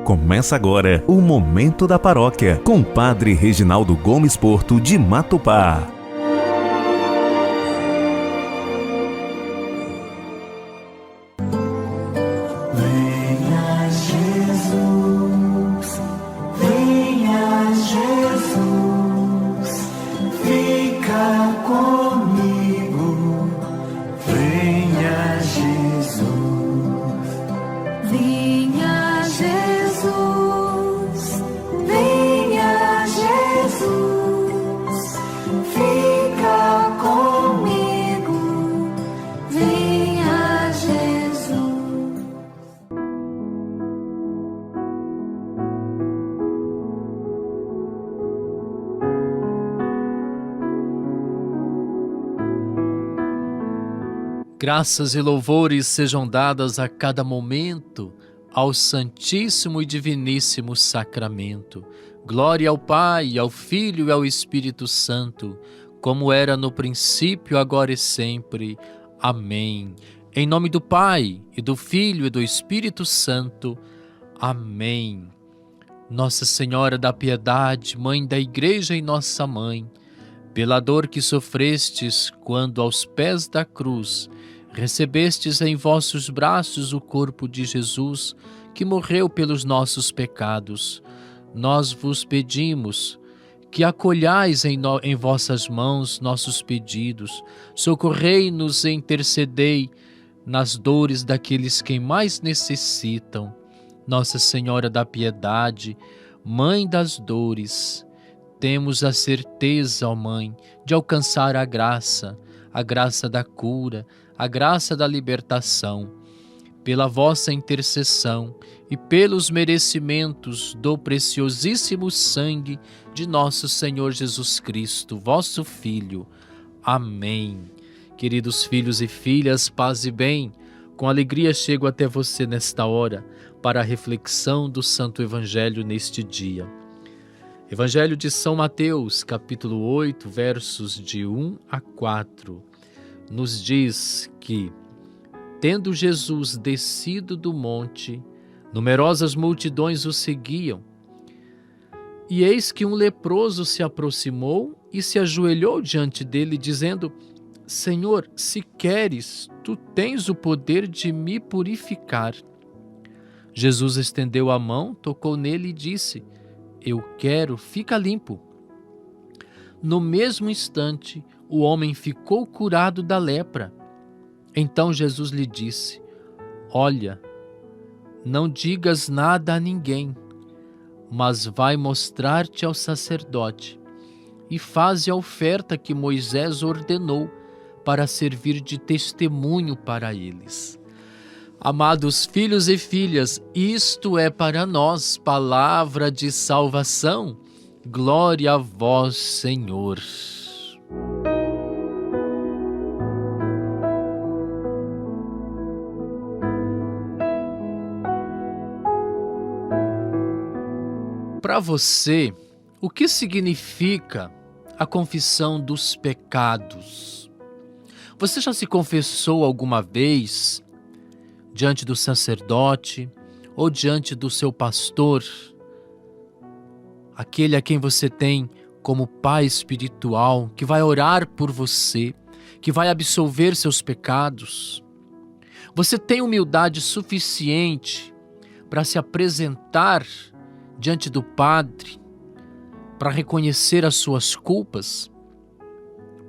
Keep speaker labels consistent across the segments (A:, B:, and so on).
A: Começa agora o Momento da Paróquia, com o Padre Reginaldo Gomes Porto de Matupá.
B: Graças e louvores sejam dadas a cada momento ao Santíssimo e Diviníssimo Sacramento. Glória ao Pai, ao Filho e ao Espírito Santo, como era no princípio, agora e sempre. Amém. Em nome do Pai, e do Filho e do Espírito Santo. Amém. Nossa Senhora da Piedade, Mãe da Igreja e nossa Mãe, pela dor que sofrestes quando aos pés da cruz recebestes em vossos braços o corpo de Jesus, que morreu pelos nossos pecados, nós vos pedimos que acolhais em vossas mãos nossos pedidos, socorrei-nos e intercedei nas dores daqueles que mais necessitam. Nossa Senhora da Piedade, Mãe das dores, temos a certeza, ó Mãe, de alcançar a graça da cura, a graça da libertação. Pela vossa intercessão e pelos merecimentos do preciosíssimo sangue de nosso Senhor Jesus Cristo, vosso Filho. Amém. Queridos filhos e filhas, paz e bem, com alegria chego até você nesta hora para a reflexão do Santo Evangelho neste dia. Evangelho de São Mateus, capítulo 8, versos de 1 a 4, nos diz que, tendo Jesus descido do monte, numerosas multidões o seguiam. E eis que um leproso se aproximou e se ajoelhou diante dele, dizendo: Senhor, se queres, tu tens o poder de me purificar. Jesus estendeu a mão, tocou nele e disse: Eu quero, fica limpo. No mesmo instante, o homem ficou curado da lepra. Então Jesus lhe disse: Olha, não digas nada a ninguém, mas vai mostrar-te ao sacerdote e faze a oferta que Moisés ordenou para servir de testemunho para eles. Amados filhos e filhas, isto é para nós palavra de salvação. Glória a vós, Senhor. Para você, o que significa a confissão dos pecados? Você já se confessou alguma vez diante do sacerdote ou diante do seu pastor, aquele a quem você tem como pai espiritual, que vai orar por você, que vai absolver seus pecados? Você tem humildade suficiente para se apresentar diante do Padre, para reconhecer as suas culpas?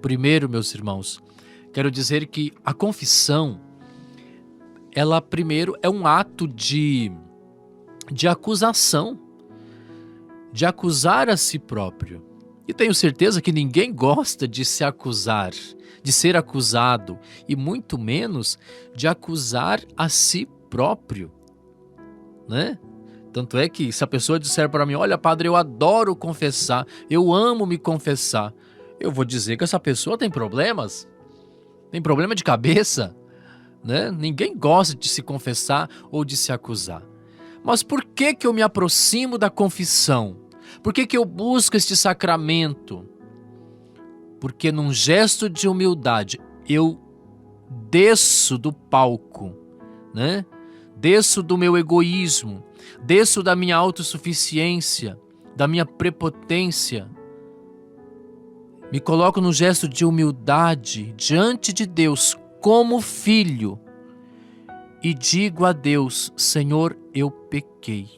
B: Primeiro, meus irmãos, quero dizer que a confissão, ela primeiro é um ato de acusação, de acusar a si próprio. E tenho certeza que ninguém gosta de se acusar, de ser acusado, e muito menos de acusar a si próprio, né? Tanto é que se a pessoa disser para mim: olha, padre, eu adoro confessar, eu amo me confessar, eu vou dizer que essa pessoa tem problemas, tem problema de cabeça, né? Ninguém gosta de se confessar ou de se acusar. Mas por que eu me aproximo da confissão? Por que eu busco este sacramento? Porque num gesto de humildade eu desço do palco, né? desço do meu egoísmo, desço da minha autossuficiência, da minha prepotência. Me coloco num gesto de humildade diante de Deus como filho e digo a Deus: Senhor, eu pequei.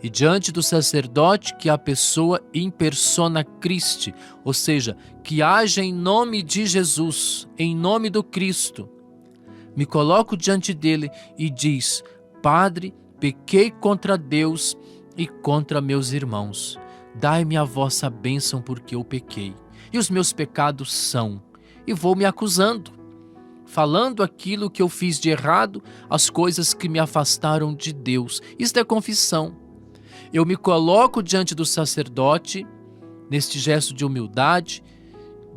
B: E diante do sacerdote, que é a pessoa in persona Christi, ou seja, que age em nome de Jesus, em nome do Cristo, me coloco diante dele e diz: Padre, pequei contra Deus e contra meus irmãos. Dai-me a vossa bênção porque eu pequei. E os meus pecados são, e vou me acusando, falando aquilo que eu fiz de errado, as coisas que me afastaram de Deus. Isto é confissão. Eu me coloco diante do sacerdote, neste gesto de humildade,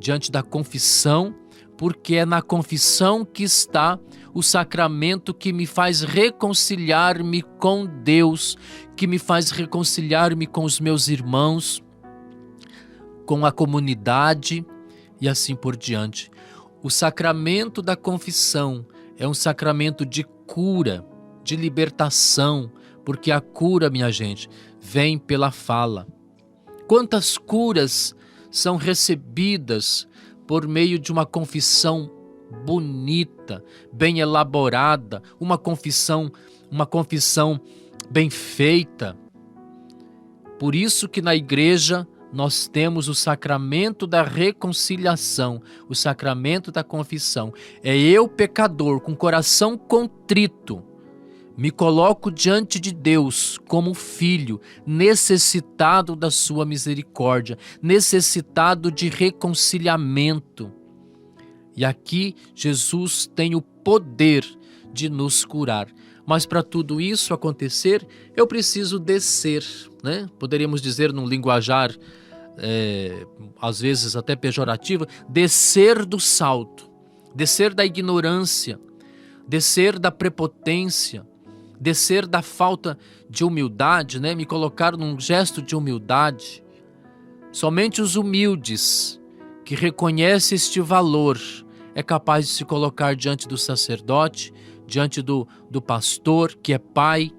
B: diante da confissão, porque é na confissão que está o sacramento que me faz reconciliar-me com Deus, que me faz reconciliar-me com os meus irmãos, com a comunidade e assim por diante. O sacramento da confissão é um sacramento de cura, de libertação, porque a cura, minha gente, vem pela fala. Quantas curas são recebidas por meio de uma confissão bonita, bem elaborada, uma confissão bem feita. Por isso que na igreja nós temos o sacramento da reconciliação, o sacramento da confissão. É eu, pecador, com coração contrito, me coloco diante de Deus como filho, necessitado da sua misericórdia, necessitado de reconciliamento. E aqui Jesus tem o poder de nos curar. Mas para tudo isso acontecer, eu preciso descer, né? Poderíamos dizer num linguajar, às vezes até pejorativo, descer do salto, descer da ignorância, descer da prepotência, descer da falta de humildade, né? Me colocar num gesto de humildade. Somente os humildes, que reconhecem este valor, é capaz de se colocar diante do sacerdote, diante do pastor, que é pai,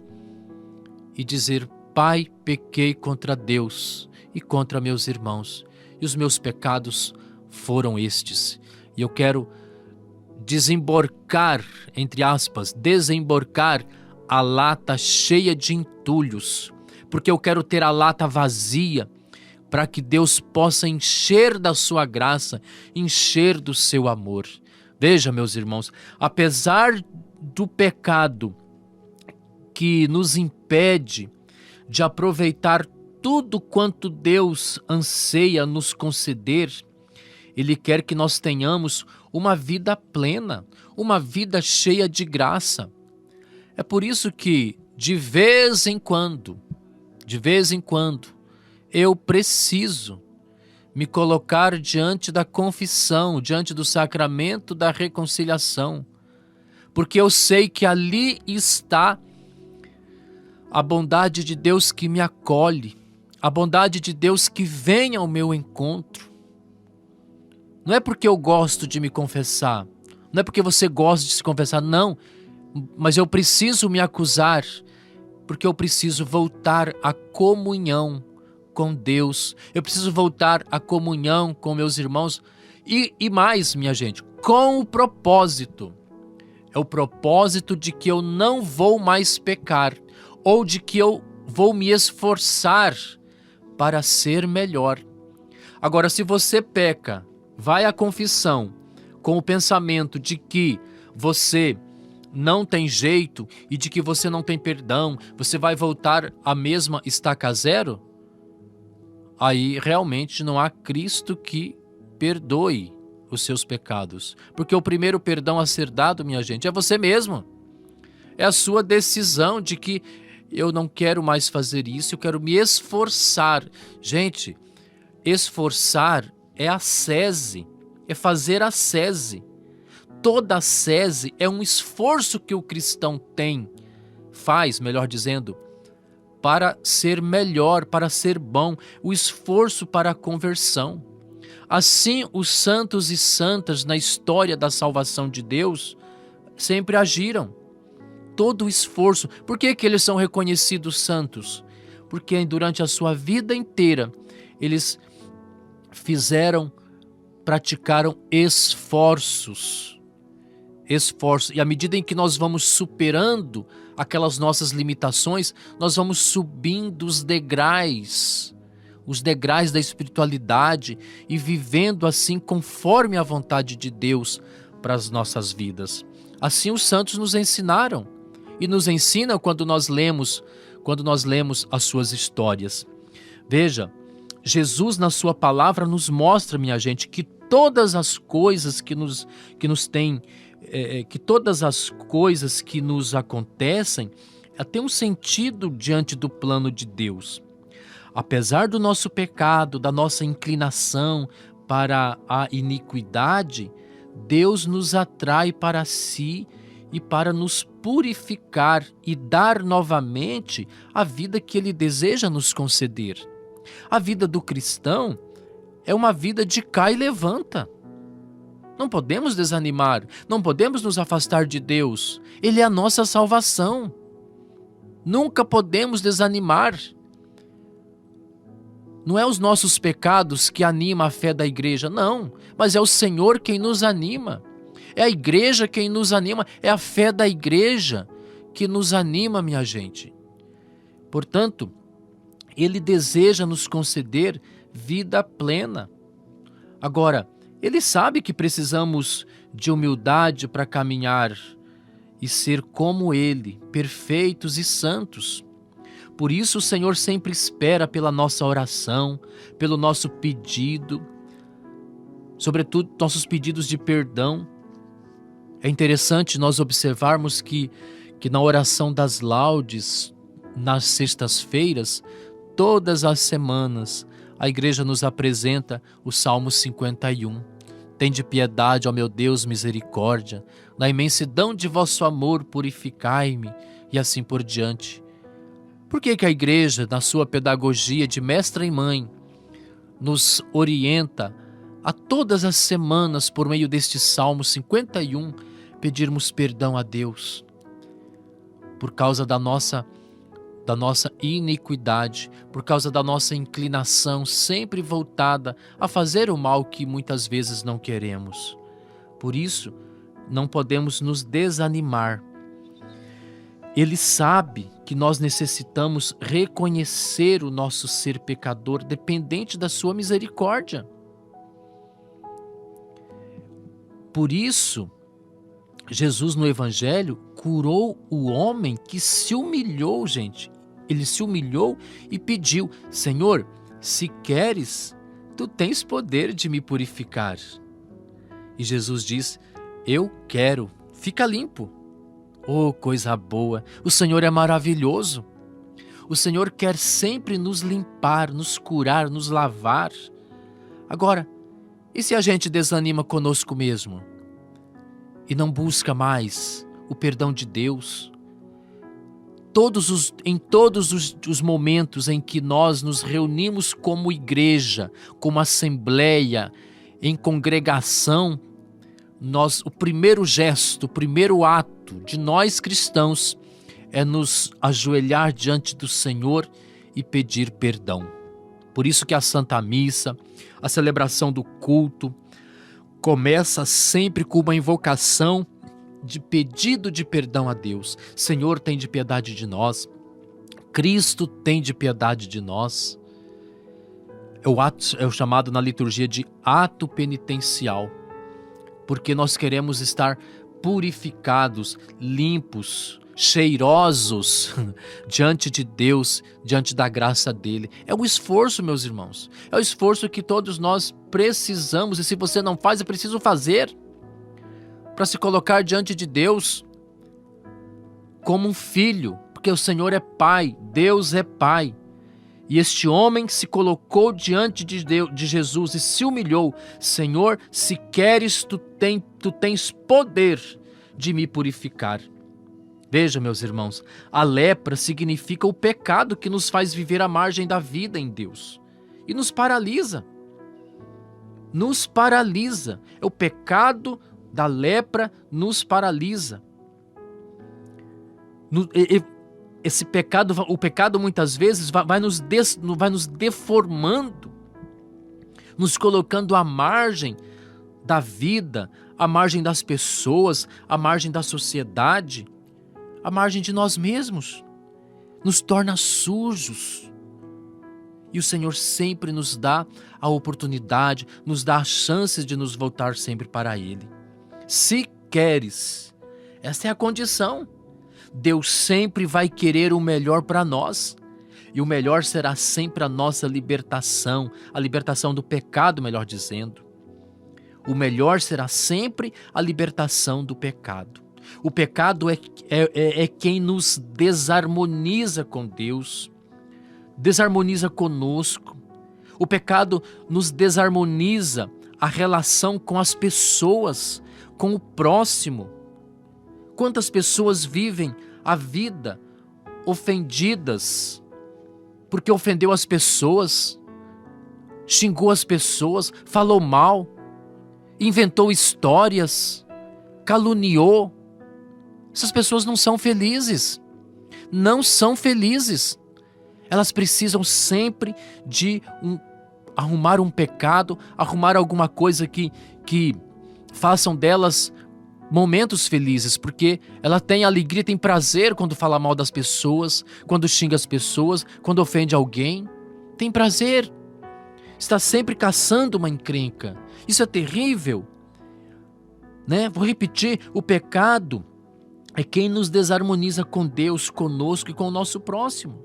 B: e dizer: Pai, pequei contra Deus e contra meus irmãos, e os meus pecados foram estes. E eu quero desemborcar, entre aspas, desemborcar a lata cheia de entulhos, porque eu quero ter a lata vazia, para que Deus possa encher da sua graça, encher do seu amor. Veja, meus irmãos, apesar do pecado que nos impede de aproveitar tudo quanto Deus anseia nos conceder, Ele quer que nós tenhamos uma vida plena, uma vida cheia de graça. É por isso que, de vez em quando, eu preciso me colocar diante da confissão, diante do sacramento da reconciliação, porque eu sei que ali está a bondade de Deus que me acolhe, a bondade de Deus que vem ao meu encontro. Não é porque eu gosto de me confessar, não é porque você gosta de se confessar, não, mas eu preciso me acusar, porque eu preciso voltar à comunhão com Deus, eu preciso voltar à comunhão com meus irmãos, e mais, minha gente, com o propósito, é o propósito de que eu não vou mais pecar, ou de que eu vou me esforçar para ser melhor. Agora, se você peca, vai à confissão com o pensamento de que você não tem jeito e de que você não tem perdão, você vai voltar à mesma estaca zero? Aí realmente não há Cristo que perdoe os seus pecados. Porque o primeiro perdão a ser dado, minha gente, é você mesmo. É a sua decisão de que eu não quero mais fazer isso, eu quero me esforçar. Gente, esforçar é ascese, é fazer ascese. Toda ascese é um esforço que o cristão faz, melhor dizendo, para ser melhor, para ser bom, o esforço para a conversão. Assim, os santos e santas na história da salvação de Deus sempre agiram. todo o esforço. Por que que eles são reconhecidos santos? Porque durante a sua vida inteira, eles praticaram esforços. E à medida em que nós vamos superando aquelas nossas limitações, nós vamos subindo os degraus da espiritualidade e vivendo assim conforme a vontade de Deus para as nossas vidas. Assim os santos nos ensinaram e nos ensinam quando nós lemos as suas histórias. Veja, Jesus na sua palavra nos mostra, minha gente, que todas as coisas que nos acontecem têm um sentido diante do plano de Deus. Apesar do nosso pecado, da nossa inclinação para a iniquidade, Deus nos atrai para si e para nos purificar e dar novamente a vida que Ele deseja nos conceder. A vida do cristão é uma vida de cai e levanta. Não podemos desanimar, não podemos nos afastar de Deus. Ele é a nossa salvação. Nunca podemos desanimar. Não é os nossos pecados que animam a fé da igreja, não, mas é o Senhor quem nos anima. É a igreja quem nos anima, é a fé da igreja que nos anima, minha gente. Portanto, Ele deseja nos conceder vida plena. Agora, Ele sabe que precisamos de humildade para caminhar e ser como Ele, perfeitos e santos. Por isso o Senhor sempre espera pela nossa oração, pelo nosso pedido, sobretudo nossos pedidos de perdão. É interessante nós observarmos que na oração das laudes, nas sextas-feiras, todas as semanas, a igreja nos apresenta o Salmo 51. Tende piedade, ó meu Deus, misericórdia, na imensidão de vosso amor purificai-me, e assim por diante. Por que a igreja, na sua pedagogia de mestra e mãe, nos orienta a todas as semanas, por meio deste Salmo 51, pedirmos perdão a Deus por causa da nossa iniquidade, por causa da nossa inclinação sempre voltada a fazer o mal que muitas vezes não queremos. Por isso, não podemos nos desanimar. Ele sabe que nós necessitamos reconhecer o nosso ser pecador, dependente da sua misericórdia. Por isso, Jesus no Evangelho curou o homem que se humilhou, gente. Ele se humilhou e pediu: Senhor, se queres, tu tens poder de me purificar. E Jesus diz: eu quero, fica limpo. Oh, coisa boa! O Senhor é maravilhoso. O Senhor quer sempre nos limpar, nos curar, nos lavar. Agora, e se a gente desanima conosco mesmo? E não busca mais o perdão de Deus? Em todos os momentos em que nós nos reunimos como igreja, como assembleia, em congregação, o primeiro gesto, o primeiro ato de nós cristãos é nos ajoelhar diante do Senhor e pedir perdão. Por isso que a Santa Missa, a celebração do culto, começa sempre com uma invocação de pedido de perdão a Deus. Senhor, tem de piedade de nós. Cristo, tem de piedade de nós. É o chamado na liturgia de ato penitencial, porque nós queremos estar purificados, limpos, cheirosos diante de Deus, diante da graça dele. É um esforço, meus irmãos. É o esforço que todos nós precisamos, e se você não faz, é preciso fazer, para se colocar diante de Deus como um filho, porque o Senhor é Pai, Deus é Pai. E este homem se colocou diante de Jesus e se humilhou. Senhor, se queres, tu tens poder de me purificar. Veja, meus irmãos, a lepra significa o pecado que nos faz viver à margem da vida em Deus e nos paralisa. Nos paralisa. O pecado da lepra nos paralisa. Esse pecado, o pecado muitas vezes vai nos deformando, nos colocando à margem da vida, à margem das pessoas, à margem da sociedade, à margem de nós mesmos. Nos torna sujos. E o Senhor sempre nos dá a oportunidade, nos dá a chance de nos voltar sempre para Ele. Se queres, essa é a condição. Deus sempre vai querer o melhor para nós. E o melhor será sempre a nossa libertação, a libertação do pecado, melhor dizendo. O melhor será sempre a libertação do pecado. O pecado é quem nos desarmoniza com Deus, desarmoniza conosco. O pecado nos desarmoniza a relação com as pessoas, com o próximo. Quantas pessoas vivem a vida ofendidas porque ofendeu as pessoas, xingou as pessoas, falou mal, inventou histórias, caluniou. Essas pessoas não são felizes. Não são felizes. Elas precisam sempre de arrumar um pecado, arrumar alguma coisa que façam delas momentos felizes, porque ela tem alegria, tem prazer quando fala mal das pessoas, quando xinga as pessoas, quando ofende alguém. Tem prazer. Está sempre caçando uma encrenca. Isso é terrível, né? Vou repetir, o pecado é quem nos desarmoniza com Deus, conosco e com o nosso próximo.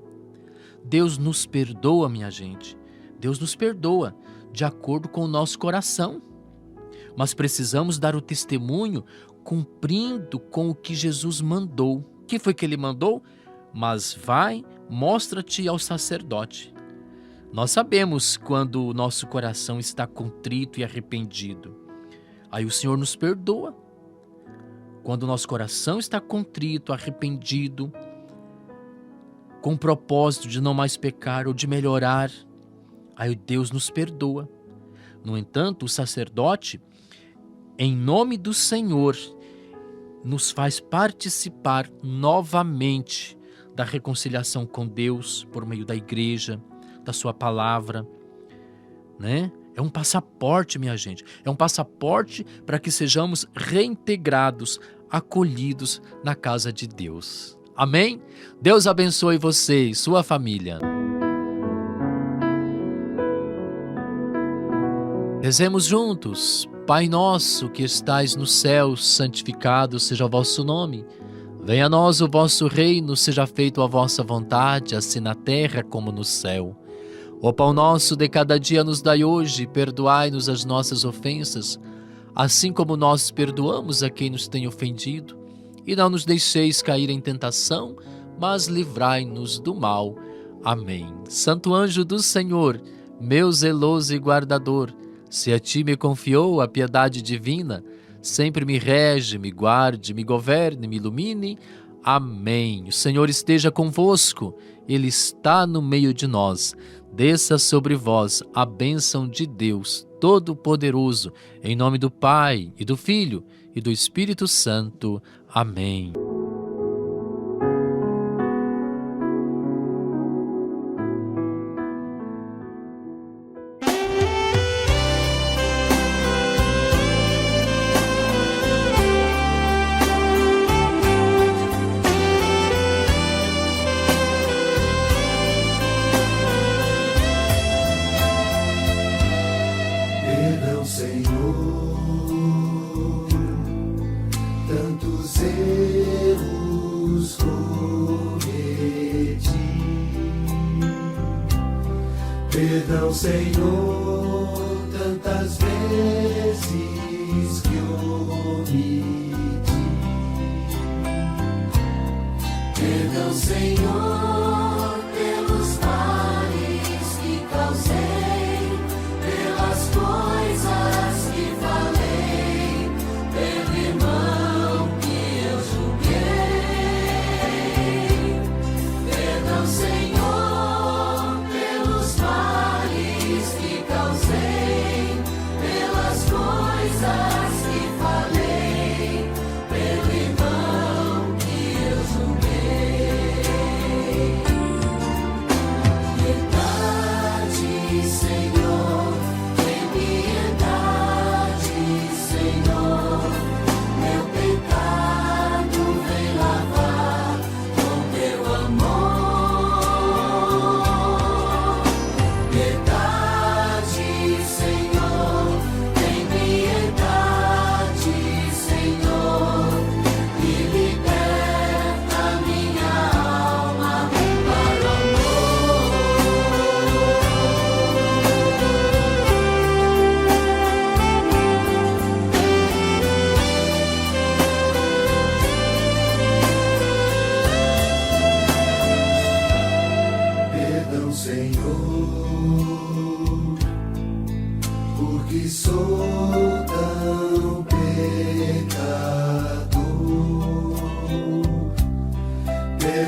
B: Deus nos perdoa, minha gente. Deus nos perdoa de acordo com o nosso coração. Mas precisamos dar o testemunho cumprindo com o que Jesus mandou. O que foi que ele mandou? Mas vai, mostra-te ao sacerdote. Nós sabemos quando o nosso coração está contrito e arrependido. Aí o Senhor nos perdoa. Quando o nosso coração está contrito, arrependido, com o propósito de não mais pecar ou de melhorar, aí Deus nos perdoa. No entanto, o sacerdote, em nome do Senhor, nos faz participar novamente da reconciliação com Deus por meio da igreja, da sua palavra, né? É um passaporte, minha gente. É um passaporte para que sejamos reintegrados, acolhidos na casa de Deus. Amém? Deus abençoe você e sua família. Rezemos juntos. Pai nosso que estais no céu, santificado seja o vosso nome. Venha a nós o vosso reino, seja feita a vossa vontade, assim na terra como no céu. O pão nosso de cada dia nos dai hoje, perdoai-nos as nossas ofensas, assim como nós perdoamos a quem nos tem ofendido. E não nos deixeis cair em tentação, mas livrai-nos do mal. Amém. Santo anjo do Senhor, meu zeloso e guardador, se a ti me confiou a piedade divina, sempre me rege, me guarde, me governe, me ilumine. Amém. O Senhor esteja convosco, Ele está no meio de nós. Desça sobre vós a bênção de Deus Todo-Poderoso, em nome do Pai, e do Filho, e do Espírito Santo. Amém.
C: Perdão, Senhor, tantas vezes que omiti. Perdão, Senhor, pelos males que causei, pelas coisas que falei, pelo irmão que eu julguei. Perdão, Senhor, que falei, pelo irmão que eu julguei.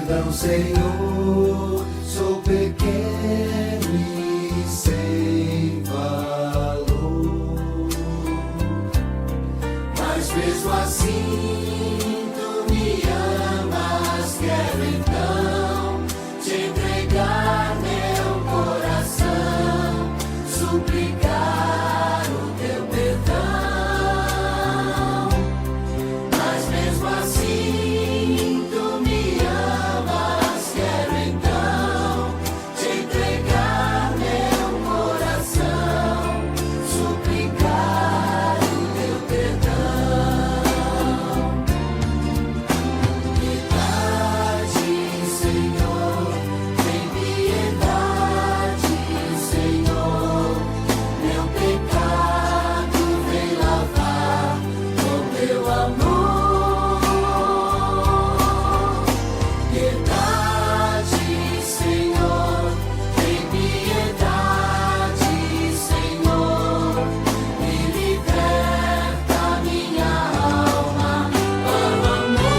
C: Perdão, Senhor, sou pequeno e sem valor, mas mesmo assim tu me amas. Quero então te entregar meu coração, suplicar o teu perdão, mas mesmo assim tu me amas. Quero então te entregar meu coração, suplicar o teu perdão. Piedade, Senhor, tem piedade, Senhor, meu pecado vem lavar com teu amor. Piedade, Senhor, tem piedade, Senhor, me liberta minha alma, amor.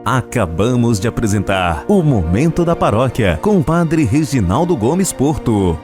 A: Acabamos de apresentar o Momento da Paróquia com o Padre Reginaldo Gomes Porto.